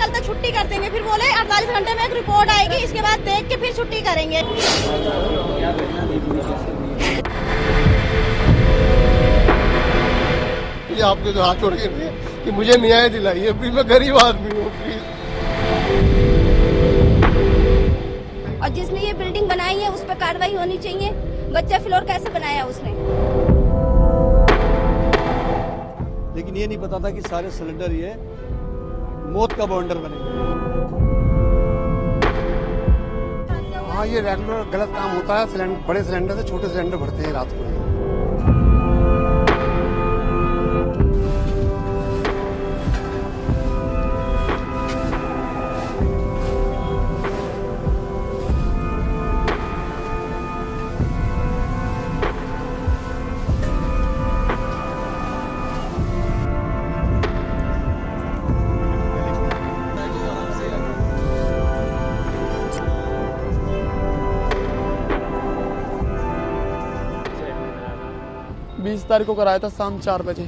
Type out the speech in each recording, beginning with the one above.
कल तक छुट्टी कर देंगे, फिर बोले 48 घंटे में एक रिपोर्ट आएगी, इसके बाद देख के फिर छुट्टी करेंगे। ये आपके जो हाथ छोड़ के कि मुझे न्याय दिलाइए, मैं गरीब आदमी हूँ प्लीज। और जिसने ये बिल्डिंग बनाई है उस पर कार्रवाई होनी चाहिए। बच्चा फ्लोर कैसे बनाया उसने? लेकिन ये नहीं पता था कि सारे सिलेंडर ये मौत का बॉन्डर बनेंगे। हाँ, ये रेगुलर गलत काम होता है। सिलेंडर, बड़े सिलेंडर से छोटे सिलेंडर भरते हैं रात को। बीस तारीख को कराया था शाम 4 बजे।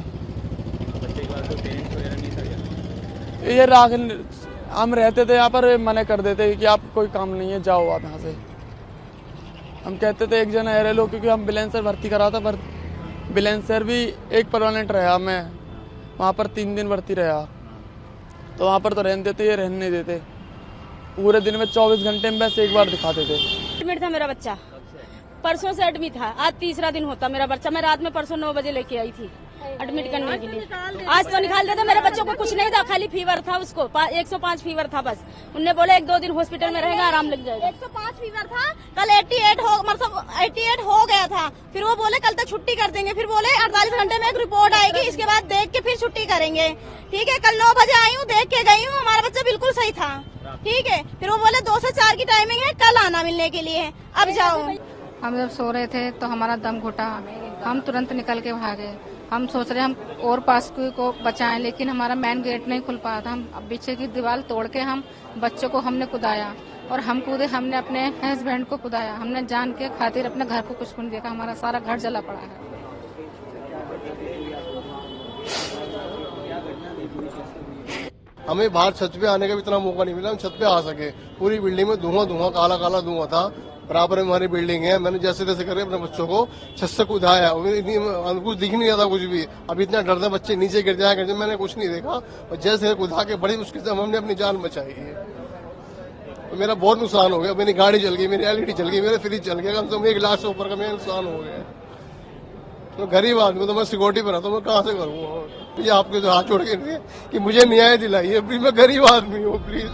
ये राख हम रहते थे यहाँ पर, मना कर देते कि आप कोई काम नहीं है, जाओ आप यहाँ से। हम कहते थे एक जना है लो, क्योंकि हम बिलेंसर भर्ती करा था, पर बिलेंसर भी एक परमानेंट रहा। मैं वहाँ पर 3 दिन भर्ती रहा, तो वहाँ पर तो रहने देते, ये रहने नहीं देते। पूरे दिन में 24 घंटे में बस एक बार दिखाते थे। एडमिट था मेरा बच्चा, परसों से एडमिट था, आज तीसरा दिन होता मेरा बच्चा। मैं रात में परसों 9 बजे लेके आई थी एडमिट करने के लिए। आज तो निकाल देते। मेरे बच्चों को कुछ नहीं था, खाली फीवर था, उसको 105 फीवर था बस। उनने बोले 1-2 दिन हॉस्पिटल में रहेगा, आराम लग जाएगा। 105 फीवर था, कल 88 हो गया था। फिर वो बोले कल तक छुट्टी कर देंगे, फिर बोले 48 घंटे में एक रिपोर्ट आएगी, इसके बाद देख के फिर छुट्टी करेंगे। ठीक है, कल 9 बजे आई हूँ, देख के गई हूँ, हमारा बच्चा बिल्कुल सही था। ठीक है, फिर वो बोले 2 से 4 की टाइमिंग है, कल आना मिलने के लिए, अब जाओ। हम जब सो रहे थे तो हमारा दम घुटा, हम तुरंत निकल के भागे। हम सोच रहे हम और पास को बचाएं, लेकिन हमारा मेन गेट नहीं खुल पाया था। हम पीछे की दीवार तोड़ के हम बच्चों को हमने कुदाया, और हम कूदे, हमने अपने हस्बैंड को कुदाया। हमने जान के खातिर अपने घर को कुछ नहीं देखा, हमारा सारा घर जला पड़ा है। हमें बाहर छत पे आने का भी इतना मौका नहीं मिला, हम छत पे आ सके। पूरी बिल्डिंग में धुआं, काला काला धुआं था। बराबर में हमारी बिल्डिंग है। मैंने जैसे तैसे करके अपने बच्चों को छत से कूदाया, कुछ दिख नहीं रहा था कुछ भी। अब इतना डरता बच्चे नीचे गिर जाए, मैंने कुछ नहीं देखा, और जैसे कूदा के बड़ी मुश्किल से हमने अपनी जान बचाई है। तो मेरा बहुत नुकसान हो गया, मेरी गाड़ी जल गई, मेरी LED जल गई, मेरे फ्रिज जल गया, कम से कम 1 लाख से ऊपर का मेरा नुकसान हो गया। तो गरीब आदमी, तो मैं सिक्योरिटी पर रहता हूँ, मैं कहाँ से करूँगा? ये आपके जो हाथ छोड़ के कि मुझे न्याय दिलाइए, मैं गरीब आदमी हूँ प्लीज।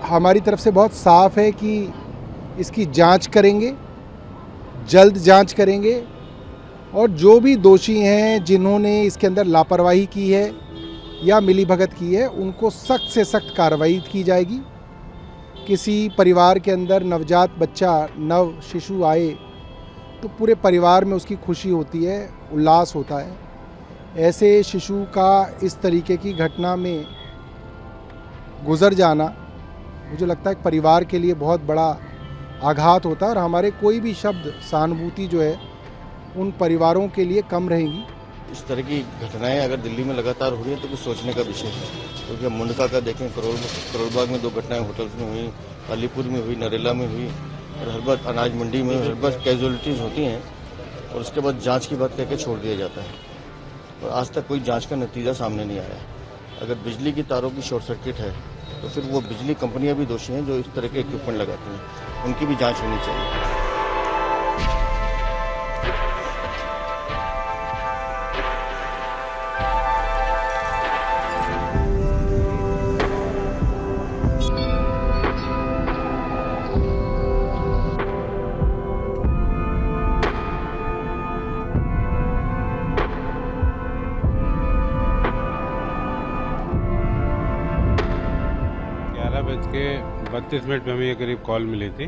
हमारी तरफ से बहुत साफ है कि इसकी जांच करेंगे, जल्द जांच करेंगे, और जो भी दोषी हैं जिन्होंने इसके अंदर लापरवाही की है या मिलीभगत की है, उनको सख्त से सख्त कार्रवाई की जाएगी। किसी परिवार के अंदर नवजात बच्चा, नव शिशु आए तो पूरे परिवार में उसकी खुशी होती है, उल्लास होता है। ऐसे शिशु का इस तरीके की घटना में गुजर जाना, मुझे लगता है परिवार के लिए बहुत बड़ा आघात होता है, और हमारे कोई भी शब्द सहानुभूति जो है उन परिवारों के लिए कम रहेंगी। इस तरह की घटनाएं अगर दिल्ली में लगातार हो रही हैं तो कुछ सोचने का विषय है, क्योंकि हम मुंडका का देखें, करोड़बाग में 2 घटनाएं होटल्स में हुई, अलीपुर में हुई, नरेला में हुई, और हर बार अनाज मंडी में हर बार कैजुअलिटीज होती हैं, और उसके बाद जांच की बात कहकर छोड़ दिया जाता है, और आज तक कोई जांच का नतीजा सामने नहीं आया। अगर बिजली की तारों की शॉर्ट सर्किट है तो फिर वो बिजली कंपनियां भी दोषी हैं जो इस तरह के इक्विपमेंट लगाती हैं, उनकी भी जांच होनी चाहिए। के 32 मिनट में हमें ये करीब कॉल मिली थी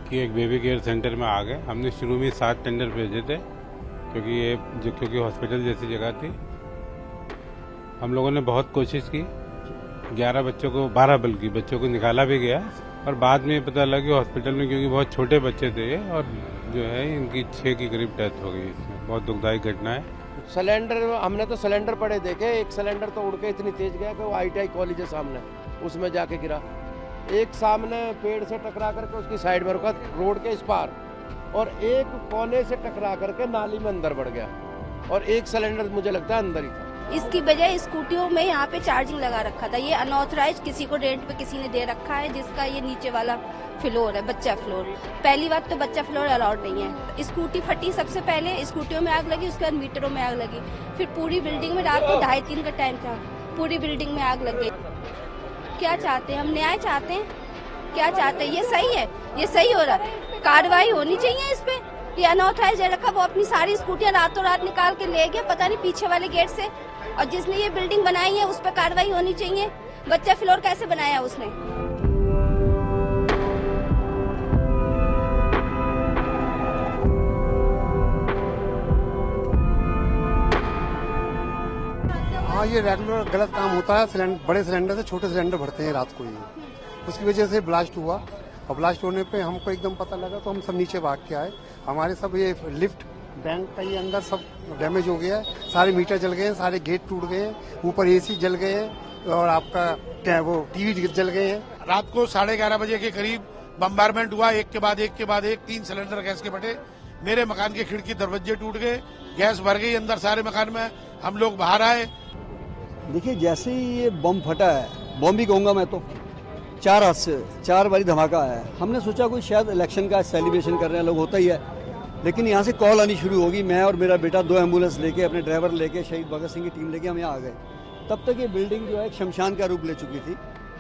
कि एक बेबी केयर सेंटर में आ गए। हमने शुरू में 7 टेंडर भेजे थे, क्योंकि हॉस्पिटल जैसी जगह थी। हम लोगों ने बहुत कोशिश की, 11 बच्चों को 12 बल्कि बच्चों को निकाला भी गया, और बाद में पता लगा कि हॉस्पिटल में, क्योंकि बहुत छोटे बच्चे थे ये, और जो है इनकी 6 की करीब डेथ हो गई। इसमें बहुत दुखदायी घटना है। सिलेंडर, हमने तो सिलेंडर पड़े देखे, एक सिलेंडर तो उड़ के इतनी तेज गया कि वो ITI कॉलेज है सामने, उसमें जाके गिरा। एक सामने पेड़ से टकरा करके उसकी साइड में रुका रोड के इस पार, और एक कोने से टकरा करके नाली में अंदर बढ़ गया, और एक सिलेंडर मुझे लगता है अंदर ही था। इसकी बजाय स्कूटियों में यहाँ पे चार्जिंग लगा रखा था। ये अनऑथराइज किसी को रेंट पे किसी ने दे रखा है, जिसका ये नीचे वाला फ्लोर है, बच्चा फ्लोर। पहली बात तो बच्चा फ्लोर अलाउड नहीं है। स्कूटी फटी, सबसे पहले स्कूटियों में आग लगी, उसके बाद मीटरों में आग लगी, फिर पूरी बिल्डिंग में रात को 2:30-3 का टाइम था, पूरी बिल्डिंग में आग लग गई। क्या चाहते हैं हम? न्याय चाहते हैं। क्या चाहते हैं? ये सही है, ये सही हो रहा है, कार्रवाई होनी चाहिए इस पे। ये अनऑथराइज रखा, वो अपनी सारी स्कूटियां रातों रात निकाल के ले गया, पता नहीं पीछे वाले गेट से, और जिसने ये बिल्डिंग बनाई है उस पर कार्रवाई होनी चाहिए। बच्चा फ्लोर कैसे बनाया उसने? हाँ, ये रेगुलर गलत काम होता है। सिलेंडर, बड़े सिलेंडर से छोटे सिलेंडर भरते हैं रात को ही, उसकी वजह से ब्लास्ट हुआ, और ब्लास्ट होने पे हमको एकदम पता लगा तो हम सब नीचे भाग के आए। हमारे सब ये लिफ्ट, बैंक का ये अंदर सब डैमेज हो गया है, सारे मीटर जल गए हैं, सारे गेट टूट गए हैं, ऊपर AC जल गए हैं, और आपका वो TV जल गए हैं। रात को 11:30 बजे के करीब बम्बारमेंट हुआ, एक के बाद एक 3 सिलेंडर गैस के फटे। मेरे मकान के खिड़की दरवाजे टूट गए, गैस भर गई अंदर सारे मकान में, हम लोग बाहर आए। देखिए, जैसे ही ये बम फटा है, बम भी कहूँगा मैं तो, 4 हाथ से 4 बारी धमाका आया है। हमने सोचा कोई शायद इलेक्शन का सेलिब्रेशन कर रहे हैं लोग, होता ही है, लेकिन यहाँ से कॉल आनी शुरू होगी। मैं और मेरा बेटा 2 एम्बुलेंस लेके, अपने ड्राइवर लेके, शहीद भगत सिंह की टीम लेके हम यहाँ आ गए। तब तक ये बिल्डिंग जो है एक शमशान का रूप ले चुकी थी,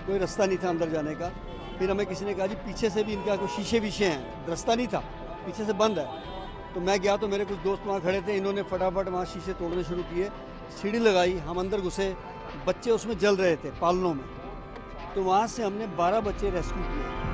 कोई रास्ता नहीं था अंदर जाने का। फिर हमें किसी ने कहा जी पीछे से भी इनका कोई शीशे विशे हैं, रास्ता नहीं था, पीछे से बंद है। तो मैं गया तो मेरे कुछ दोस्त वहाँ खड़े थे, इन्होंने फटाफट वहाँ शीशे तोड़ने शुरू किए, सीढ़ी लगाई, हम अंदर घुसे, बच्चे उसमें जल रहे थे पालनों में, तो वहाँ से हमने 12 बच्चे रेस्क्यू किए।